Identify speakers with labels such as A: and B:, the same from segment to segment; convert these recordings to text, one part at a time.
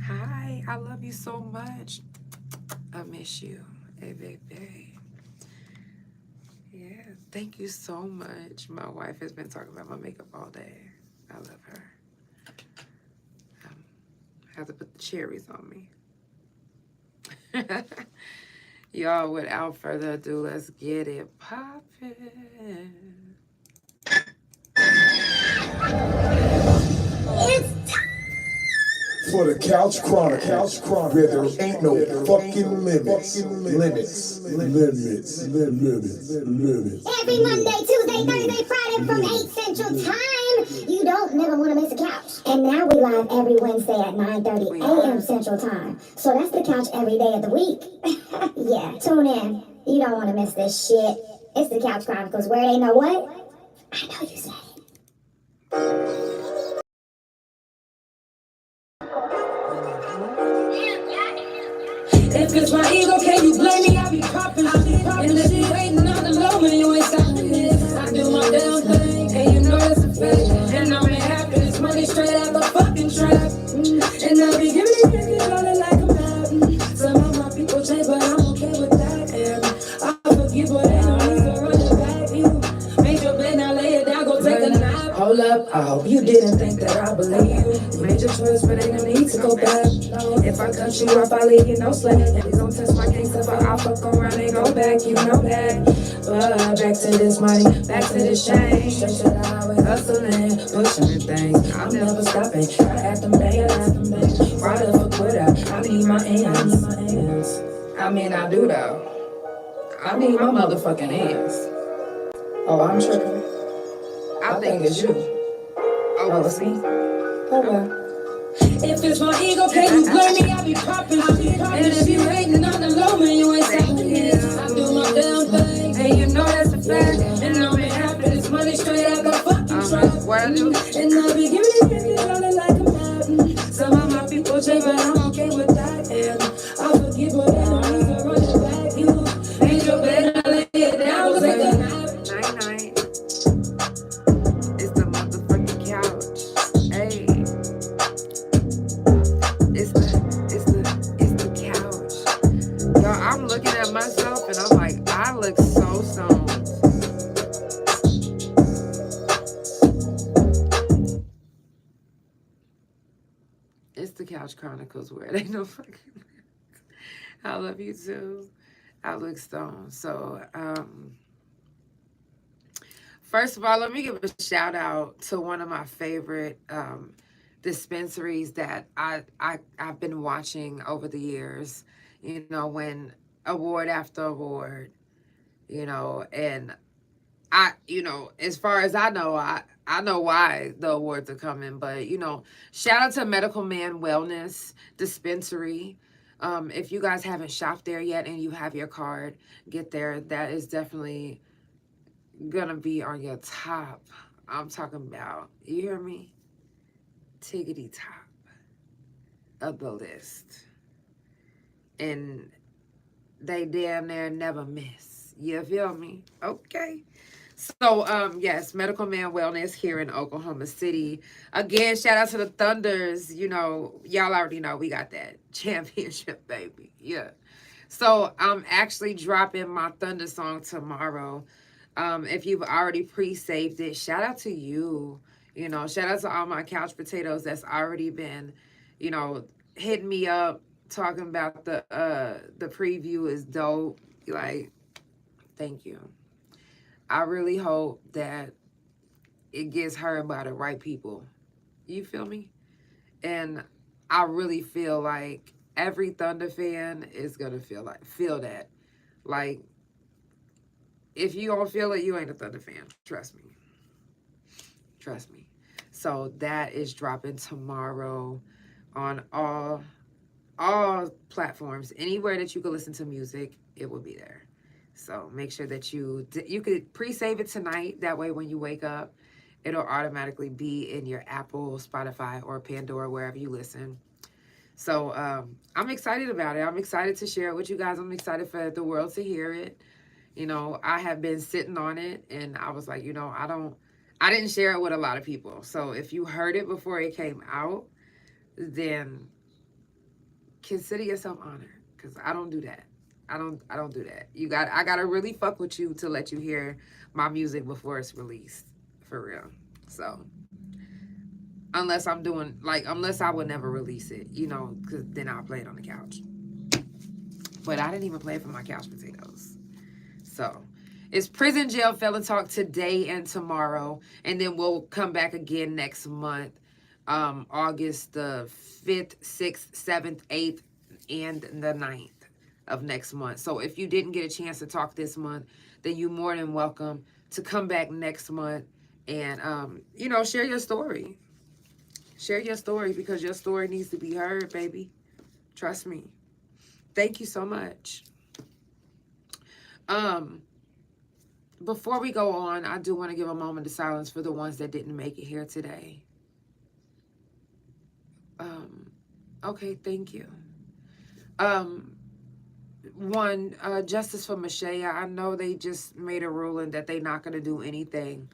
A: Hi, I love you so much. I miss you. Hey, baby. Yeah, thank you so much. My wife has been talking about my makeup all day. I love her. I have to put the cherries on me. Y'all, without further ado, let's get it poppin'.
B: It's time for the Couch Chronicles, where there ain't no fucking limits.
C: Every Monday, Tuesday, Thursday, Friday from 8 Central Time. You don't never want to miss a couch. And now we live every Wednesday at 9:30 a.m. Central Time. So that's the couch every day of the week. Yeah, tune in. You don't want to miss this shit. It's the Couch Chronicles, where they know what? I know you said it.
D: If it's my ego, can you blame me? I be popping. And if you waiting on the low, man, you ain't stopping this. I do my damn thing, and you know that's a fact. And I'm happy, this money straight out the fucking trap. And I be giving it all like a map. Some of my people change, but I'm okay with that. And I forgive, but they don't need to run it back. You made your bed, now lay it down, go take a nap. Hold up, I hope you didn't think that I believe you. Made your choice, but ain't no need to go back. If I cut you off, I leave you no slack. Please don't touch my gangsta, but I'll fuck around and go back, you know that. But back to this money, back to this shame. Straight to the highway, hustling, pushing things. I'm never stopping. I at them bang, right up a quitter. I need my ends. I mean, I do though. I need my motherfucking ends. Oh, I'm tripping. I think it's you. Oh, it's me. Oh, well. If it's my ego, can you blame me? I be popping. And if you hating on the low, man, you ain't stopping this. I do my damn thing, and you know that's a fact. And I'm happy, this money straight out the fucking trap.
A: What I do?
D: And I be giving it all like a map. Some of my people change, but I'm okay with that. And I forgive, but I don't need to run it back. You made your bed, I lay it down, go take a nap.
A: Night. It's the motherfucking couch. Hey. It's the couch. Y'all, I'm looking at myself and I'm like, I look so stoned. It's the Couch Chronicles, where they know fucking. I love you too. I look stoned. So, first of all, let me give a shout out to one of my favorite dispensaries that I've been watching over the years. You know, when award after award, you know, and as far as I know, I know why the awards are coming, but shout out to Medical Man Wellness Dispensary. If you guys haven't shopped there yet and you have your card, get there. That is definitely gonna be on your top. I'm talking about, you hear me? Tiggity top of the list. And they damn near never miss. You feel me? Okay. So, yes, Medical Man Wellness here in Oklahoma City. Again, shout out to the Thunders. Y'all already know we got that championship, baby. Yeah. So, I'm actually dropping my Thunder song tomorrow. If you've already pre-saved it, shout out to you. Shout out to all my couch potatoes that's already been, hitting me up, talking about the preview is dope. Like, thank you. I really hope that it gets heard by the right people. You feel me? And I really feel like every Thunder fan is gonna feel that. Like, if you don't feel it, you ain't a Thunder fan. Trust me. So that is dropping tomorrow on all platforms. Anywhere that you can listen to music, it will be there. So make sure that you could pre-save it tonight. That way when you wake up, it'll automatically be in your Apple, Spotify, or Pandora, wherever you listen. So I'm excited about it. I'm excited to share it with you guys. I'm excited for the world to hear it. You know, I have been sitting on it, and I was like, I didn't share it with a lot of people. So if you heard it before it came out, then consider yourself honored, because I don't do that. I don't do that. I gotta really fuck with you to let you hear my music before it's released, for real. So unless I would never release it, because then I'll play it on the couch. But I didn't even play it for my couch potatoes. So it's Prison Jail Felon Talk today and tomorrow, and then we'll come back again next month, August the 5th, 6th, 7th, 8th, and the 9th of next month. So if you didn't get a chance to talk this month, then you're more than welcome to come back next month and share your story. Share your story, because your story needs to be heard, baby. Trust me. Thank you so much. Before we go on, I do want to give a moment of silence for the ones that didn't make it here today. Okay, thank you. Justice for Mashaya. I know they just made a ruling that they're not going to do anything.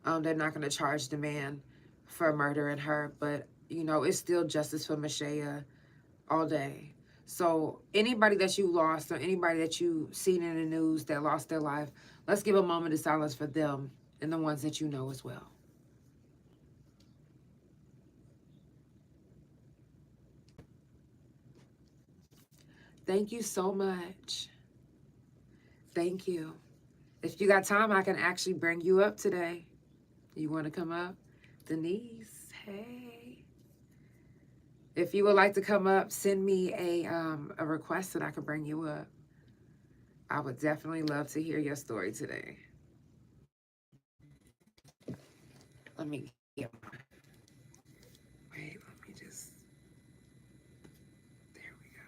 A: They're not going to charge the man for murdering her, but it's still justice for Mashaya all day. So anybody that you lost, or anybody that you seen in the news that lost their life, let's give a moment of silence for them and the ones that you know as well. Thank you so much. Thank you. If you got time, I can actually bring you up today. You want to come up? Denise, hey. If you would like to come up, send me a request and I can bring you up. I would definitely love to hear your story today. Let me get my... Wait, let me just... There we go.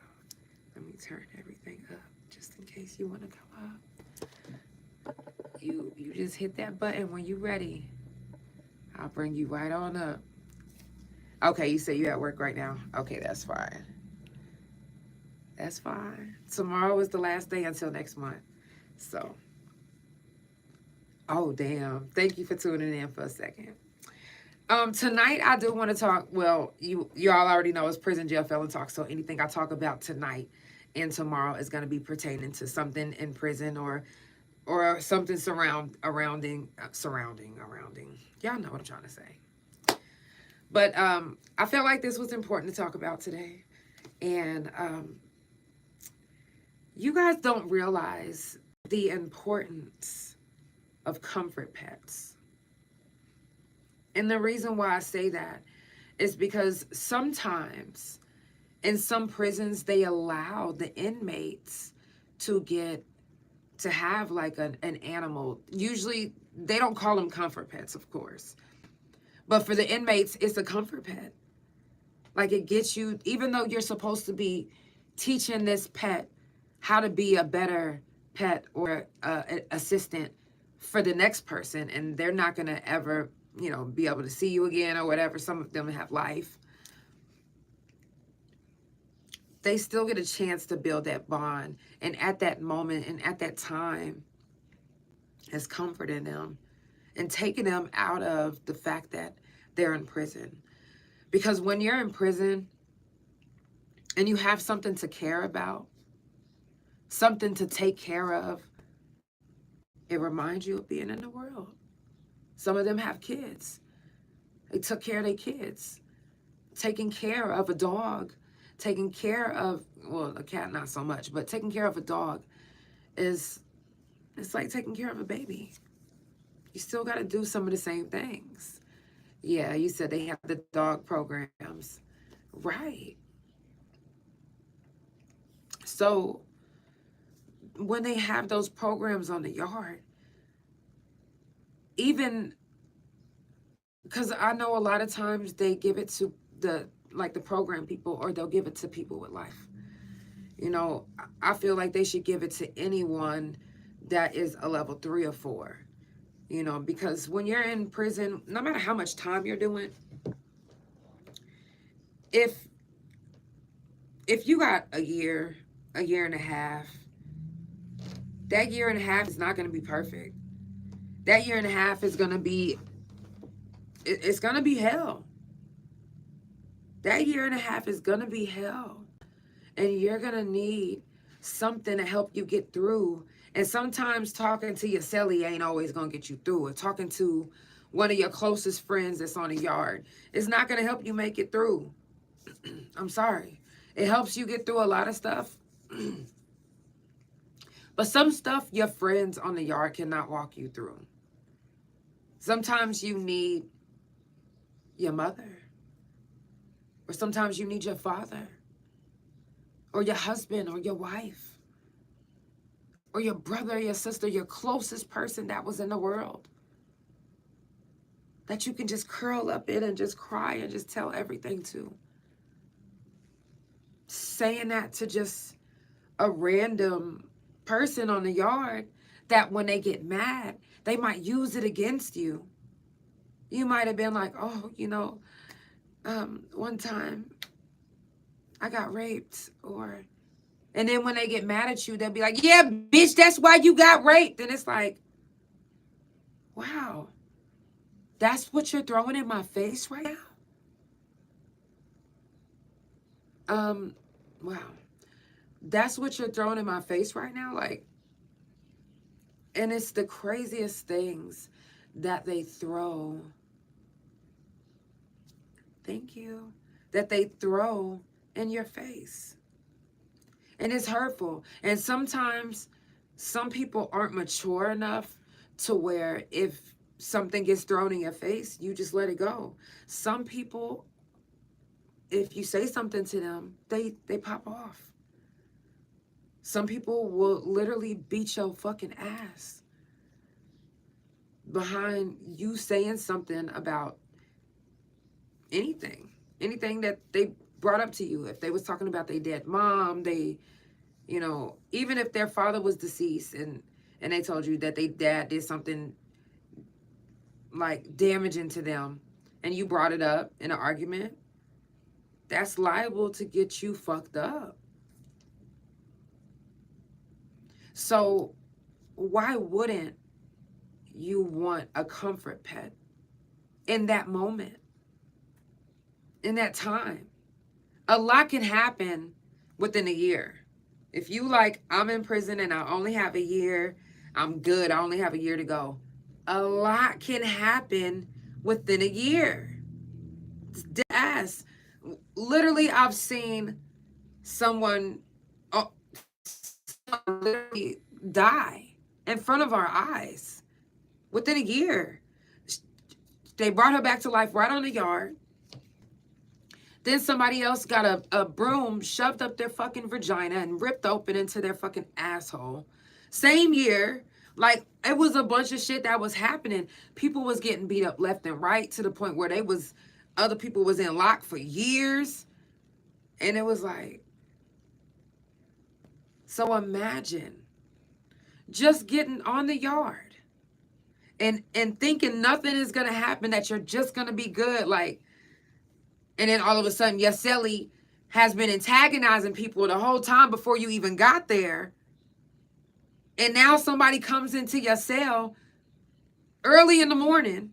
A: Let me turn everything up just in case you want to come up. You just hit that button when you're ready. I'll bring you right on up. Okay, you say you're at work right now. Okay, that's fine. That's fine. Tomorrow is the last day until next month. So, oh damn. Thank you for tuning in for a second. Tonight I do want to talk, well, you all already know it's Prison Jail Felon Talk, so anything I talk about tonight and tomorrow is going to be pertaining to something in prison or something surrounding. Y'all know what I'm trying to say. But I felt like this was important to talk about today. And you guys don't realize the importance of comfort pets. And the reason why I say that is because sometimes in some prisons, they allow the inmates to have like an animal. Usually they don't call them comfort pets, of course. But for the inmates, it's a comfort pet. Like it gets you, even though you're supposed to be teaching this pet how to be a better pet or assistant for the next person, and they're not going to ever, be able to see you again or whatever. Some of them have life. They still get a chance to build that bond. And at that moment and at that time, it's comforting them and taking them out of the fact that they're in prison. Because when you're in prison and you have something to care about, something to take care of, it reminds you of being in the world. Some of them have kids. They took care of their kids. Taking care of a dog, taking care of, well, a cat not so much, but taking care of a dog it's like taking care of a baby. You still got to do some of the same things. Yeah, you said they have the dog programs. Right. So when they have those programs on the yard, even because I know a lot of times they give it to the program people, or they'll give it to people with life. I feel like they should give it to anyone that is a level 3 or 4. Because when you're in prison, no matter how much time you're doing, if you got a year and a half, That year and a half is not going to be perfect. That year and a half is going to be, it's going to be hell. That year and a half is going to be hell. And you're going to need something to help you get through. And sometimes talking to your cellie ain't always going to get you through it. Talking to one of your closest friends that's on a yard is not going to help you make it through. I'm sorry. It helps you get through a lot of stuff. But some stuff your friends on the yard cannot walk you through. Sometimes you need your mother. Or sometimes you need your father. Or your husband or your wife. Or your brother or your sister, your closest person that was in the world. That you can just curl up in and just cry and just tell everything to. Saying that to just a random person on the yard, that when they get mad, they might use it against you. You might have been like, oh, you know, one time I got raped, and then when they get mad at you, they'll be like, yeah, bitch, that's why you got raped. And it's like, wow, that's what you're throwing in my face right now? Wow. That's what you're throwing in my face right now? Like, and it's the craziest things that they throw. Thank you. That they throw in your face. And it's hurtful. And sometimes some people aren't mature enough to where if something gets thrown in your face, you just let it go. Some people, if you say something to them, they pop off. Some people will literally beat your fucking ass behind you saying something about anything that they brought up to you. If they was talking about their dead mom, they, you know, even if their father was deceased and they told you that their dad did something like damaging to them and you brought it up in an argument, that's liable to get you fucked up. So why wouldn't you want a comfort pet in that moment, in that time? A lot can happen within a year. If you like, I'm in prison and I only have a year, I'm good, I only have a year to go. A lot can happen within a year. Dead ass. Literally, I've seen someone literally die in front of our eyes within a year. They brought her back to life right on the yard. Then somebody else got a broom shoved up their fucking vagina and ripped open into their fucking asshole. Same year. Like, it was a bunch of shit that was happening. People was getting beat up left and right to the point where other people was in lock for years. And it was like, so imagine just getting on the yard and thinking nothing is going to happen, that you're just going to be good. Like, and then all of a sudden your cellie has been antagonizing people the whole time before you even got there. And now somebody comes into your cell early in the morning.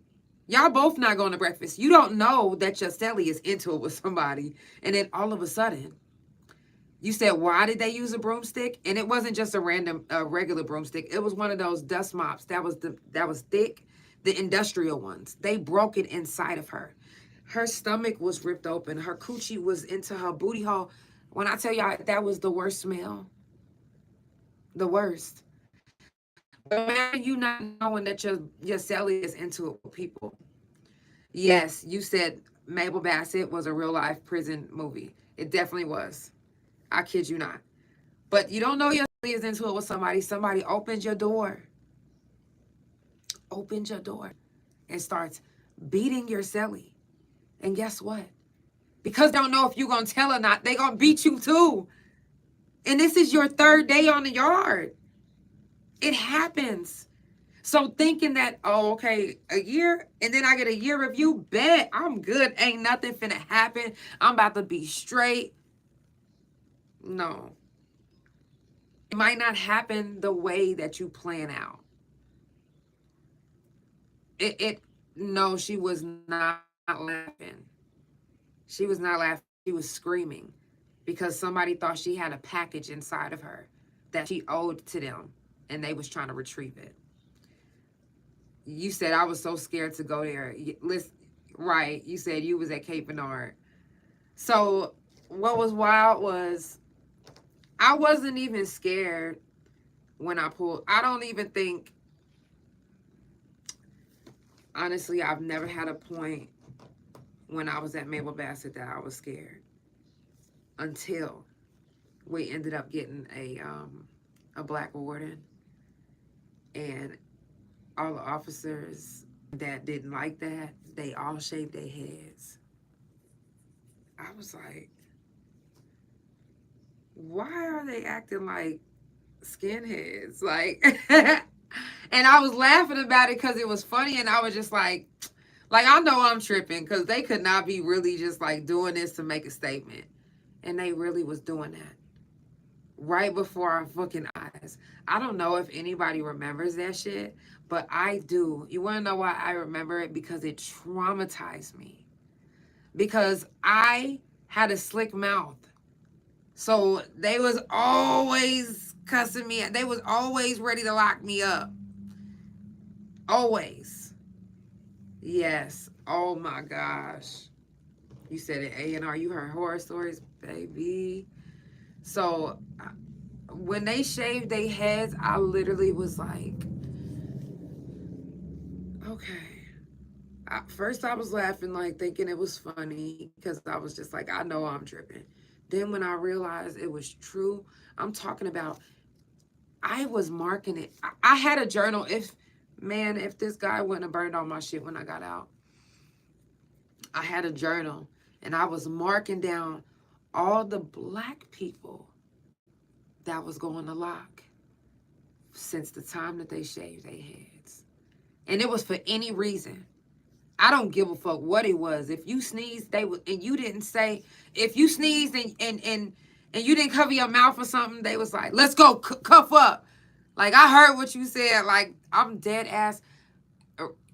A: Y'all both not going to breakfast. You don't know that your cellie is into it with somebody. And then all of a sudden, you said, why did they use a broomstick? And it wasn't just a regular broomstick. It was one of those dust mops that was thick, the industrial ones. They broke it inside of her. Her stomach was ripped open. Her coochie was into her booty hole. When I tell y'all, that was the worst smell. The worst. Imagine you not knowing that your cellie is into it with people. Yes, you said Mabel Bassett was a real life prison movie. It definitely was. I kid you not. But you don't know your cellie is into it with somebody. Somebody opens your door. Opens your door and starts beating your cellie. And guess what? Because they don't know if you're going to tell or not, they going to beat you too. And this is your third day on the yard. It happens. So thinking that, oh, okay, a year, and then I get a year review, bet I'm good. Ain't nothing finna happen. I'm about to be straight. No. might not happen the way that you plan out. No, she was not laughing. She was not laughing. She was screaming because somebody thought she had a package inside of her that she owed to them, and they was trying to retrieve it. You said I was so scared to go there. Listen, right? You said you was at Cape Bernard. So what was wild was I wasn't even scared when I pulled. I don't even think, honestly, I've never had a point when I was at Mabel Bassett that I was scared until we ended up getting a black warden, and all the officers that didn't like that, they all shaved their heads. I was like, why are they acting like skinheads? Like, and I was laughing about it because it was funny, and I was just like I know I'm tripping because they could not be really just like doing this to make a statement. And they really was doing that right before our fucking eyes. I don't know if anybody remembers that shit, but I do. You want to know why I remember it? Because it traumatized me. Because I had a slick mouth. So they was always cussing me. They was always ready to lock me up. Always. Yes. Oh my gosh. You said it, A&R. You heard horror stories, baby. So when they shaved their heads, I literally was like, okay. First I was laughing, like thinking it was funny because I was just like, I know I'm tripping. Then when I realized it was true, I'm talking about, I was marking it. I had a journal. If this guy wouldn't have burned all my shit when I got out, I had a journal and I was marking down all the black people that was going to lock since the time that they shaved their heads. And it was for any reason. I don't give a fuck what it was. If you sneezed, they would, and you didn't say, if you sneezed and you didn't cover your mouth or something, they was like, let's go cuff up. Like, I heard what you said. Like, I'm dead ass.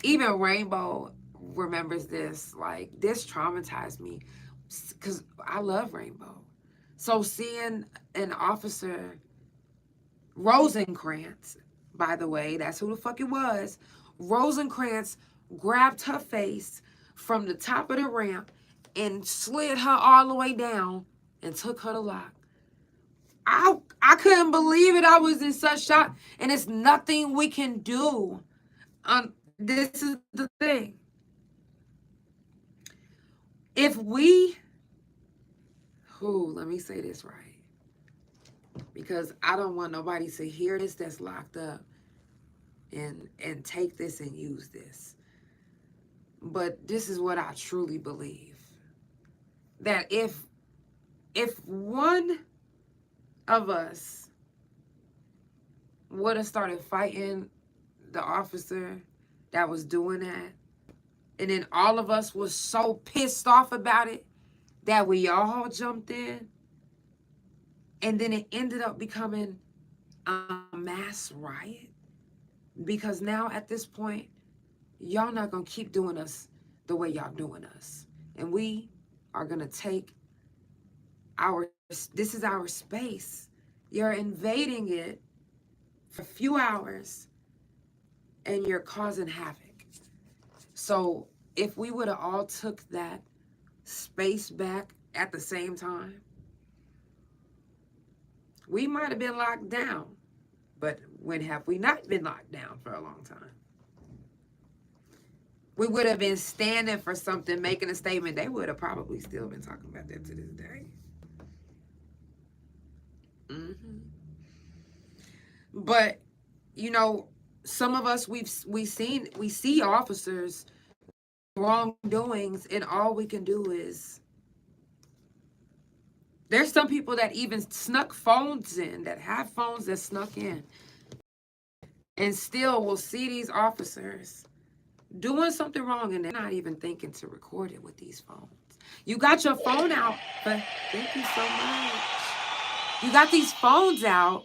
A: Even Rainbow remembers this. Like, this traumatized me because I love Rainbow. So seeing an officer, Rosencrantz, by the way, that's who the fuck it was. Rosencrantz grabbed her face from the top of the ramp and slid her all the way down and took her to lock. I couldn't believe it. I was in such shock, and it's nothing we can do. This is the thing. If we, let me say this right, because I don't want nobody to hear this that's locked up and take this and use this. But this is what I truly believe. That if one of us would have started fighting the officer that was doing that, and then all of us was so pissed off about it that we all jumped in, and then it ended up becoming a mass riot, because now at this point, y'all not gonna keep doing us the way y'all doing us. And we are gonna take this is our space. You're invading it for a few hours and you're causing havoc. So if we would have all took that space back at the same time, we might have been locked down. But when have we not been locked down for a long time? We would have been standing for something, making a statement. They would have probably still been talking about that to this day. But, you know, some of us, we see officers wrongdoings, and all we can do is, there's some people that even snuck phones in, that have phones that snuck in, and still will see these officers doing something wrong, and they're not even thinking to record it with these phones. You got your phone out, but thank you so much. You got these phones out,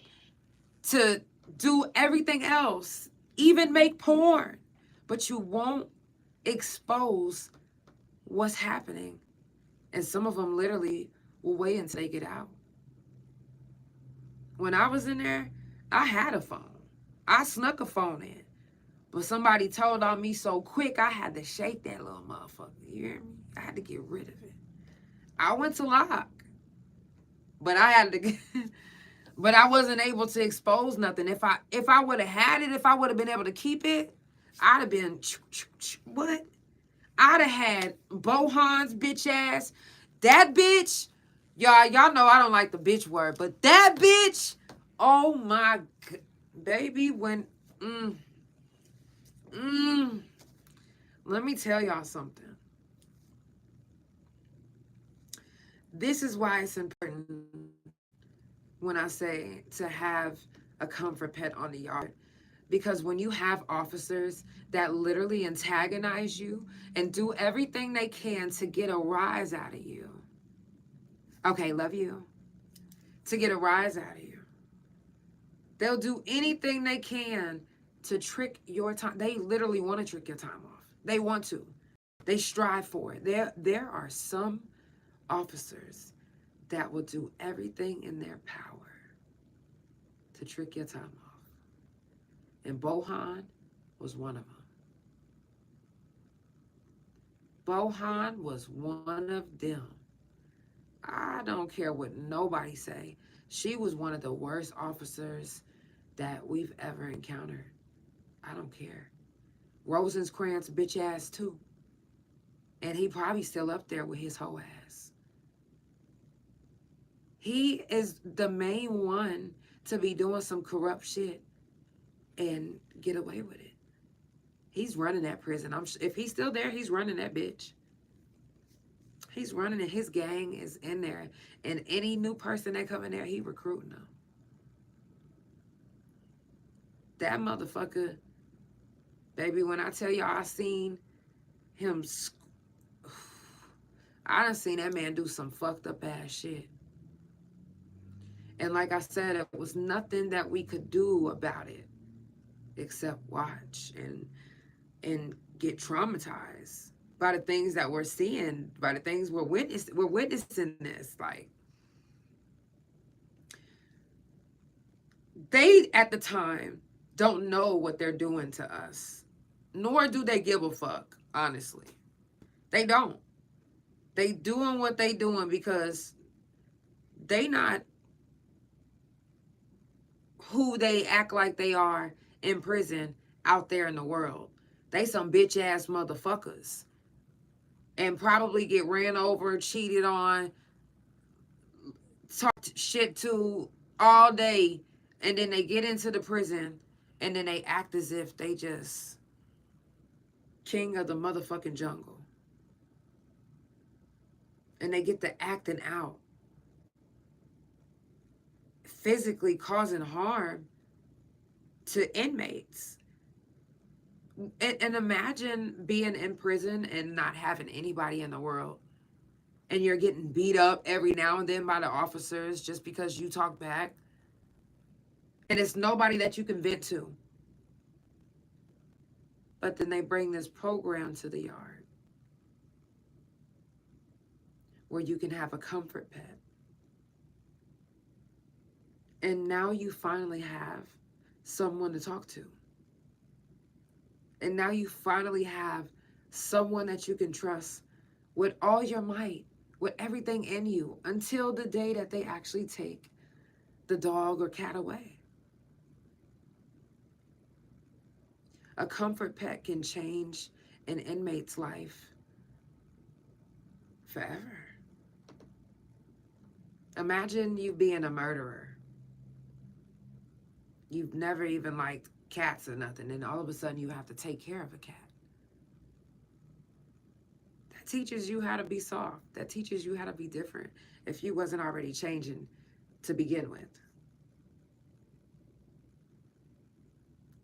A: to do everything else, even make porn, but you won't expose what's happening. And some of them literally will wait until they get out. When I was in there, I had a phone. I snuck a phone in. But somebody told on me so quick, I had to shake that little motherfucker. You hear me? I had to get rid of it. I went to lock. But I had to but I wasn't able to expose nothing. If I would have had it, if I would have been able to keep it, I'd have been what? I'd have had Bohan's bitch ass. That bitch, y'all know I don't like the bitch word, but that bitch, oh my God, baby, when, let me tell y'all something. This is why it's important when I say to have a comfort pet on the yard. Because when you have officers that literally antagonize you and do everything they can to get a rise out of you. Okay, love you. To get a rise out of you. They'll do anything they can to trick your time. They literally want to trick your time off. They want to. They strive for it. There are some officers that will do everything in their power to trick your time off. And Bohan was one of them. Bohan was one of them. I don't care what nobody say. She was one of the worst officers that we've ever encountered. I don't care. Rosencrantz bitch ass too. And he probably still up there with his whole ass. He is the main one to be doing some corrupt shit and get away with it. He's running that prison. If he's still there, he's running that bitch. He's running it. His gang is in there. And any new person that come in there, he recruiting them. That motherfucker, baby, when I tell y'all I seen him, I done seen that man do some fucked up ass shit. And like I said, it was nothing that we could do about it except watch and get traumatized by the things that we're seeing, by the things we're witnessing this. Like, they at the time don't know what they're doing to us, nor do they give a fuck, honestly. They don't. They doing what they doing because they not who they act like they are in prison out there in the world. They some bitch ass motherfuckers. And probably get ran over, cheated on, talked shit to all day. And then they get into the prison and then they act as if they just king of the motherfucking jungle. And they get to acting out. Physically causing harm to inmates. And imagine being in prison and not having anybody in the world. And you're getting beat up every now and then by the officers just because you talk back. And it's nobody that you can vent to. But then they bring this program to the yard where you can have a comfort pet. And now you finally have someone to talk to. And now you finally have someone that you can trust with all your might, with everything in you, until the day that they actually take the dog or cat away. A comfort pet can change an inmate's life forever. Imagine you being a murderer. You've never even liked cats or nothing, and all of a sudden you have to take care of a cat. That teaches you how to be soft. That teaches you how to be different if you wasn't already changing to begin with.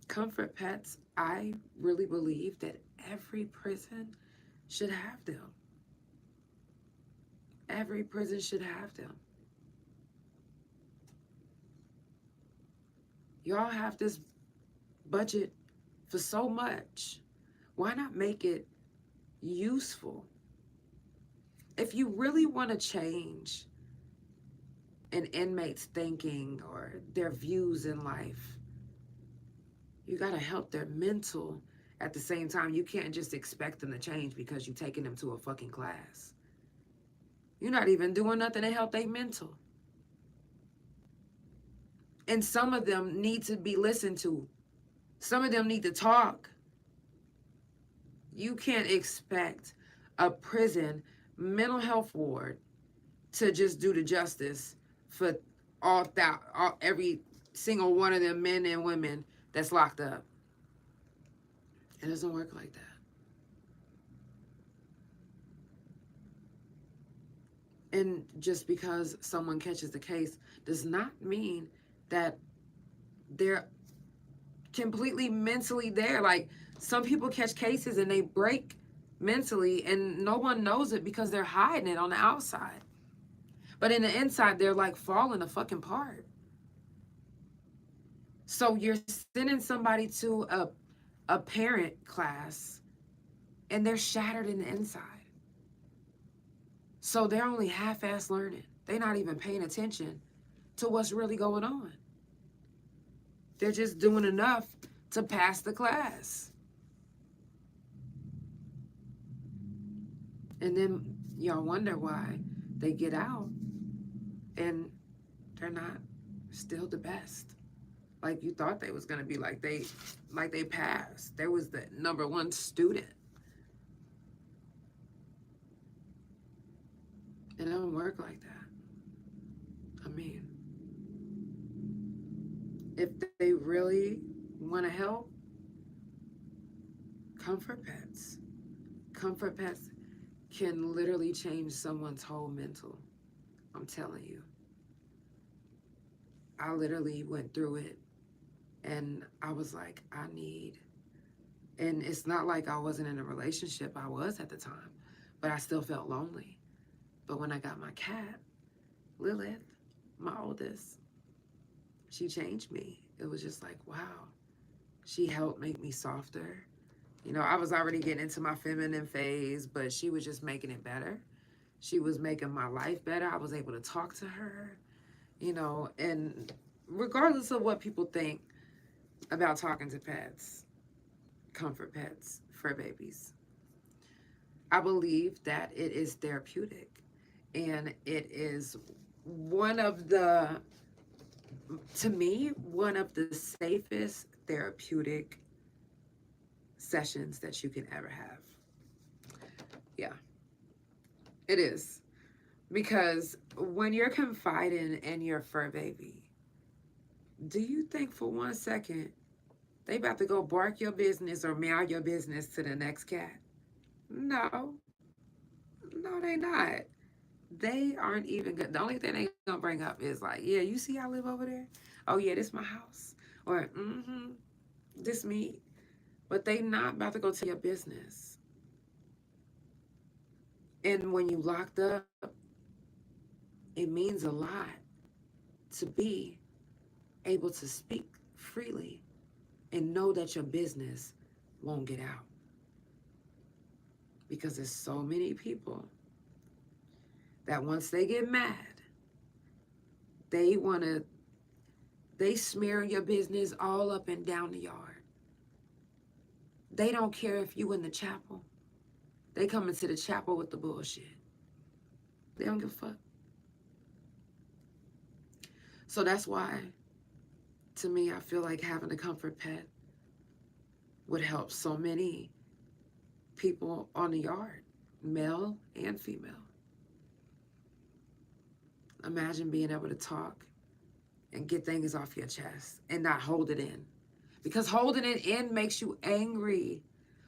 A: Comfort pets, I really believe that every prison should have them. Every prison should have them. Y'all have this budget for so much. Why not make it useful? If you really want to change an inmate's thinking or their views in life, you got to help their mental at the same time. You can't just expect them to change because you're taking them to a fucking class. You're not even doing nothing to help their mental. And some of them need to be listened to. Some of them need to talk. You can't expect a prison mental health ward to just do the justice for every single one of them men and women that's locked up. It doesn't work like that. And just because someone catches the case does not mean that they're completely mentally there. Like, some people catch cases and they break mentally and no one knows it because they're hiding it on the outside. But in the inside, they're like falling apart. So you're sending somebody to a parent class and they're shattered in the inside. So they're only half-ass learning. They're not even paying attention to what's really going on. They're just doing enough to pass the class. And then y'all wonder why they get out and they're not still the best. Like you thought they was gonna be, like they passed. There was the #1 student. It don't work like that. I mean, if they really want to help, Comfort Pets. Comfort Pets can literally change someone's whole mental. I'm telling you. I literally went through it and I was like, and it's not like I wasn't in a relationship. I was at the time, but I still felt lonely. But when I got my cat, Lilith, my oldest, she changed me. It was just like, wow. She helped make me softer. You know, I was already getting into my feminine phase, but she was just making it better. She was making my life better. I was able to talk to her, you know, and regardless of what people think about talking to pets, Comfort Pets, fur babies, I believe that it is therapeutic. And it is one of the safest therapeutic sessions that you can ever have. Yeah, it is. Because when you're confiding in your fur baby, do you think for 1 second they about to go bark your business or meow your business to the next cat? No, they not. They aren't even good. The only thing they gonna bring up is like, yeah, you see I live over there? Oh yeah, this my house. Or this me. But they not about to go tell your business. And when you locked up, it means a lot to be able to speak freely and know that your business won't get out. Because there's so many people that once they get mad, they smear your business all up and down the yard. They don't care if you in the chapel. They come into the chapel with the bullshit. They don't give a fuck. So that's why, to me, I feel like having a comfort pet would help so many people on the yard, male and female. Imagine being able to talk and get things off your chest and not hold it in. Because holding it in makes you angry.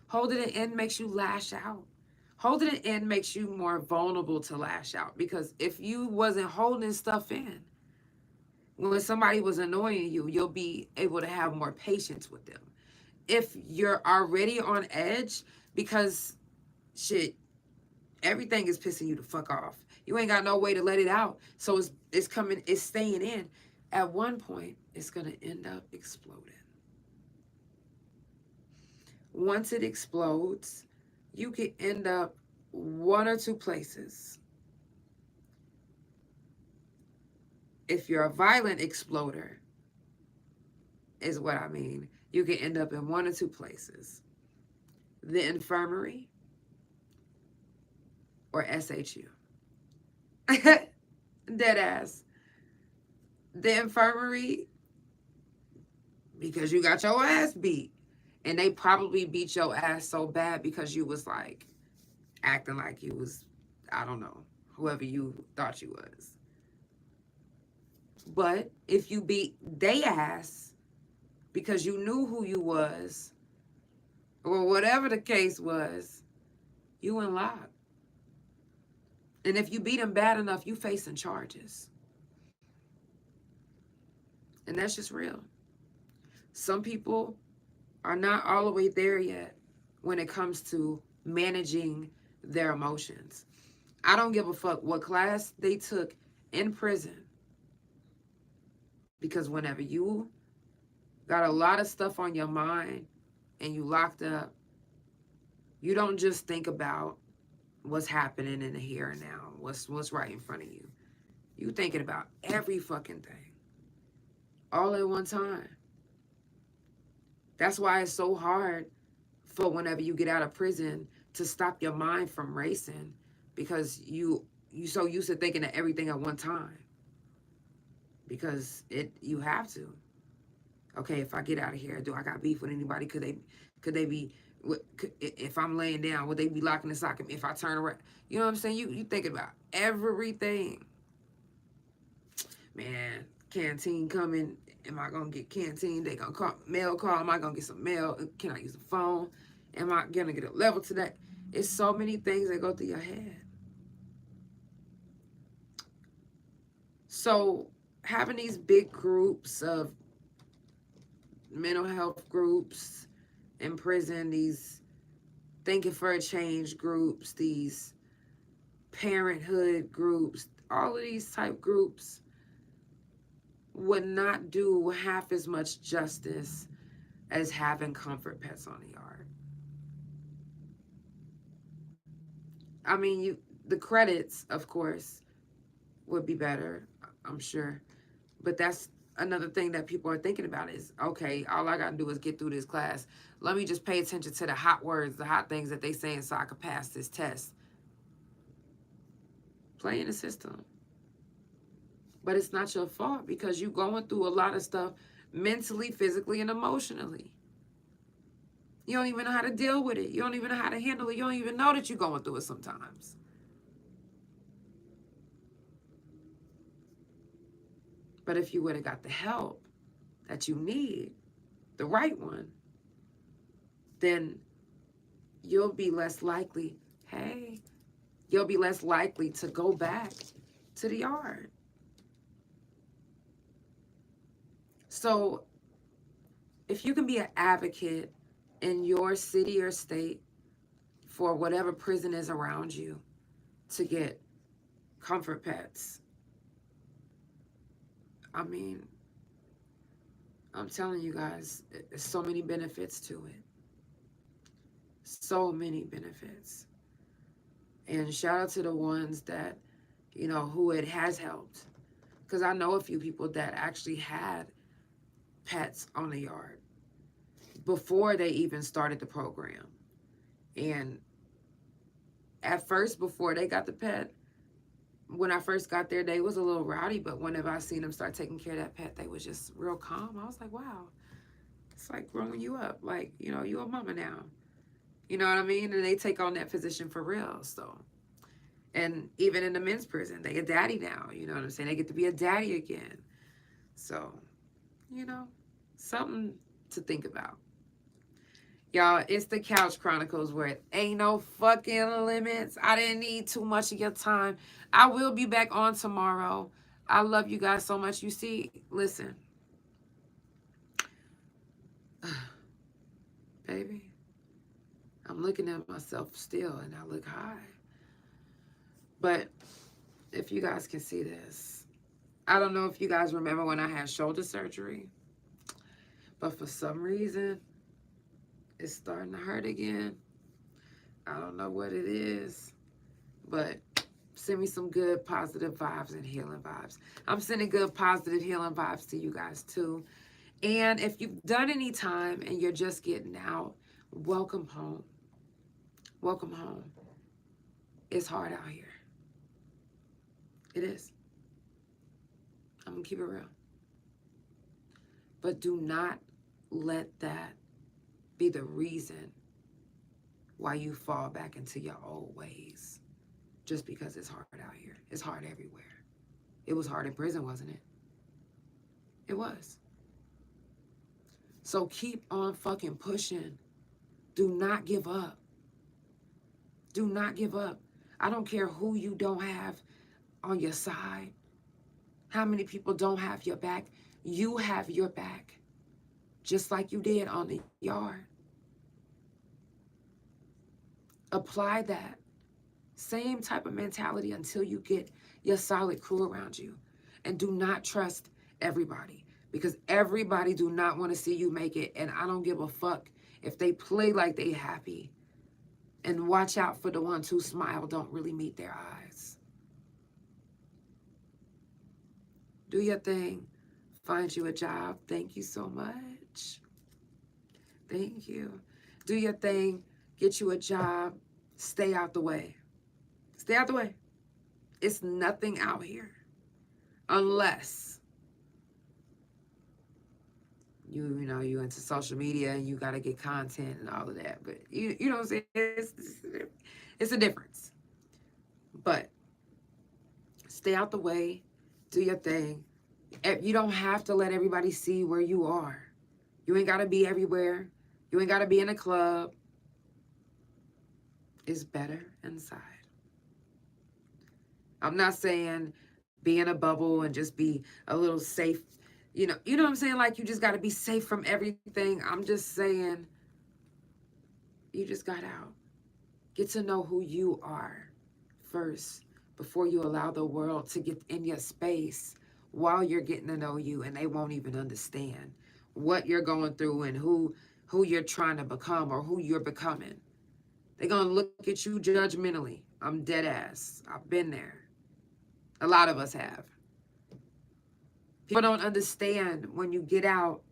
A: Holding it in makes you lash out. Holding it in makes you more vulnerable to lash out. Because if you wasn't holding stuff in, when somebody was annoying you, you'll be able to have more patience with them. If you're already on edge because shit, everything is pissing you the fuck off. You ain't got no way to let it out. So it's staying in. At one point, it's going to end up exploding. Once it explodes, you can end up one or two places. If you're a violent exploder, is what I mean, you can end up in one or two places. The infirmary or SHU. Dead ass. The infirmary, because you got your ass beat. And they probably beat your ass so bad because you was like acting like you was, I don't know, whoever you thought you was. But if you beat they ass because you knew who you was, or whatever the case was, you in lock. And if you beat them bad enough, you facing charges. And that's just real. Some people are not all the way there yet when it comes to managing their emotions. I don't give a fuck what class they took in prison. Because whenever you got a lot of stuff on your mind and you locked up, you don't just think about what's happening in the here and now, what's right in front of you. You thinking about every fucking thing all at one time. That's why it's so hard for whenever you get out of prison to stop your mind from racing, because you so used to thinking of everything at one time. Because you have to. Okay, if I get out of here, do I got beef with anybody? Could they be, if I'm laying down, would they be locking the sock? If I turn around, you know what I'm saying? You thinking about everything. Man, canteen coming. Am I going to get canteen? They going to call, mail call. Am I going to get some mail? Can I use the phone? Am I going to get a level today? It's so many things that go through your head. So having these big groups of mental health groups in prison, these thinking for a change groups, these parenthood groups, all of these type groups would not do half as much justice as having comfort pets on the yard. I mean, the credits, of course, would be better, I'm sure. But that's another thing that people are thinking about is, okay, all I got to do is get through this class. Let me just pay attention to the hot words, the hot things that they saying so I could pass this test. Playing the system. But it's not your fault because you're going through a lot of stuff mentally, physically, and emotionally. You don't even know how to deal with it. You don't even know how to handle it. You don't even know that you're going through it sometimes. But if you would have got the help that you need, the right one, then you'll be less likely, you'll be less likely to go back to the yard. So if you can be an advocate in your city or state for whatever prison is around you to get comfort pets, I mean, I'm telling you guys, there's so many benefits to it. So many benefits. And shout out to the ones that, you know, who it has helped. Because I know a few people that actually had pets on the yard before they even started the program. And at first, before they got the pet, when I first got there, they was a little rowdy, but whenever I seen them start taking care of that pet, they was just real calm. I was like, wow, it's like growing you up. Like, you know, you're a mama now. You know what I mean? And they take on that position for real, so. And even in the men's prison, they a daddy now. You know what I'm saying? They get to be a daddy again. So, you know, something to think about. Y'all, it's the Couch Chronicles where it ain't no fucking limits. I didn't need too much of your time. I will be back on tomorrow. I love you guys so much. You see, listen. Baby, I'm looking at myself still and I look high. But if you guys can see this, I don't know if you guys remember when I had shoulder surgery, but for some reason, it's starting to hurt again. I don't know what it is, but send me some good positive vibes and healing vibes. I'm sending good positive healing vibes to you guys too. And if you've done any time and you're just getting out, welcome home. Welcome home. It's hard out here. It is. I'm gonna keep it real. But do not let that be the reason why you fall back into your old ways just because it's hard out here. It's hard everywhere. It was hard in prison, wasn't it? It was. So keep on fucking pushing. Do not give up. Do not give up. I don't care who you don't have on your side, how many people don't have your back. You have your back, just like you did on the yard. Apply that same type of mentality until you get your solid crew around you. And do not trust everybody, because everybody do not want to see you make it. And I don't give a fuck if they play like they happy. And watch out for the ones who smile don't really meet their eyes. Do your thing. Find you a job. Thank you so much. Thank you. Do your thing. Get you a job. Stay out the way. Stay out the way. It's nothing out here. Unless you know, you into social media and you got to get content and all of that. But you know what I'm saying? It's a difference. But stay out the way. Do your thing. You don't have to let everybody see where you are. You ain't got to be everywhere. You ain't got to be in a club. It's better inside. I'm not saying be in a bubble and just be a little safe. You know what I'm saying? Like, you just got to be safe from everything. I'm just saying, you just got out. Get to know who you are first before you allow the world to get in your space while you're getting to know you, and they won't even understand what you're going through and who you're trying to become or who you're becoming. They're going to look at you judgmentally. I'm dead ass. I've been there. A lot of us have. People don't understand when you get out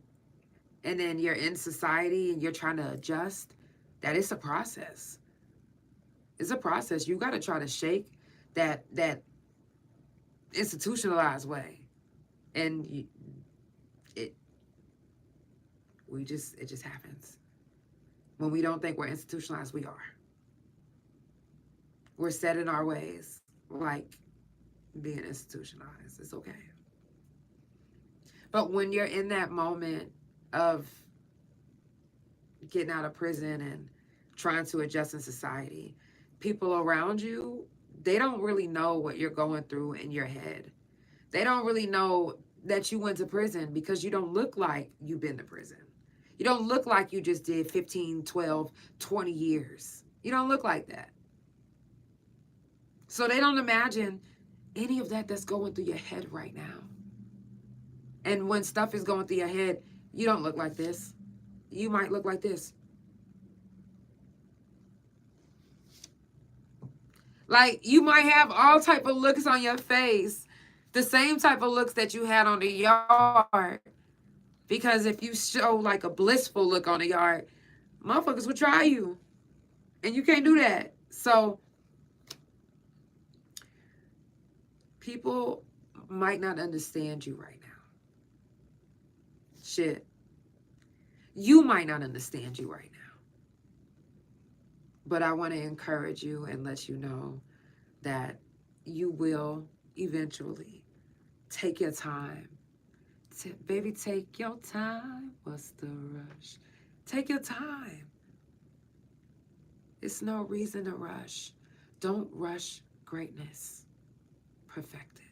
A: and then you're in society and you're trying to adjust, that it's a process. It's a process. You got to try to shake that institutionalized way. And it just happens. When we don't think we're institutionalized, we are. We're set in our ways, like being institutionalized. It's okay. But when you're in that moment of getting out of prison and trying to adjust in society, people around you, they don't really know what you're going through in your head. They don't really know that you went to prison because you don't look like you've been to prison. You don't look like you just did 15, 12, 20 years. You don't look like that. So they don't imagine any of that that's going through your head right now. And when stuff is going through your head, you don't look like this. You might look like this. Like, you might have all type of looks on your face, the same type of looks that you had on the yard. Because if you show like a blissful look on the yard, motherfuckers will try you. And you can't do that. So people might not understand you right now. Shit. You might not understand you right now. But I want to encourage you and let you know that you will eventually take your time. Baby, take your time. What's the rush? Take your time. It's no reason to rush. Don't rush greatness. Perfect it.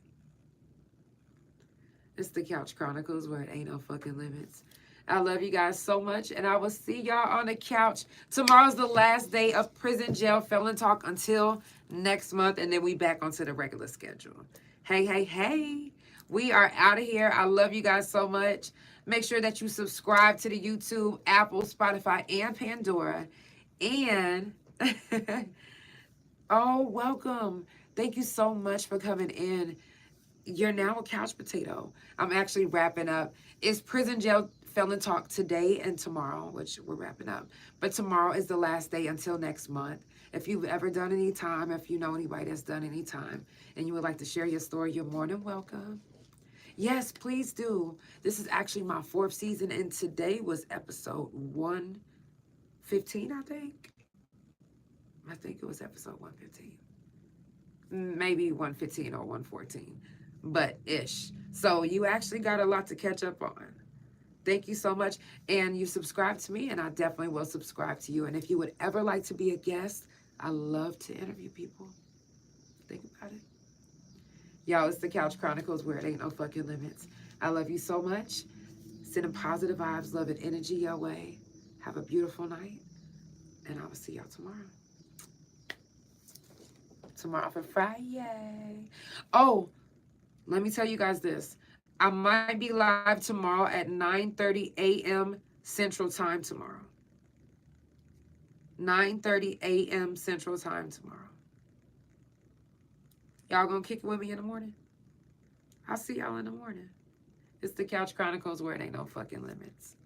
A: It's the Couch Chronicles, where it ain't no fucking limits. I love you guys so much, and I will see y'all on the couch. Tomorrow's the last day of Prison Jail Felon Talk until next month, and then we back onto the regular schedule. Hey, hey, hey. We are out of here. I love you guys so much. Make sure that you subscribe to the YouTube, Apple, Spotify, and Pandora. And, oh, welcome. Thank you so much for coming in. You're now a couch potato. I'm actually wrapping up. It's Prison Jail Felon Talk today and tomorrow, which we're wrapping up. But tomorrow is the last day until next month. If you've ever done any time, if you know anybody that's done any time, and you would like to share your story, you're more than welcome. Yes, please do. This is actually my 4th season, and today was episode 115, I think. I think it was episode 115. Maybe 115 or 114, but ish. So you actually got a lot to catch up on. Thank you so much. And you subscribe to me, and I definitely will subscribe to you. And if you would ever like to be a guest, I love to interview people. Think about it. Y'all, it's the Couch Chronicles where it ain't no fucking limits. I love you so much. Sending positive vibes, love, and energy your way. Have a beautiful night. And I will see y'all tomorrow. Tomorrow for Friday. Oh, let me tell you guys this. I might be live tomorrow at 9:30 a.m. Central Time tomorrow. 9:30 a.m. Central Time tomorrow. Y'all gonna kick it with me in the morning? I'll see y'all in the morning. It's the Couch Chronicles where it ain't no fucking limits.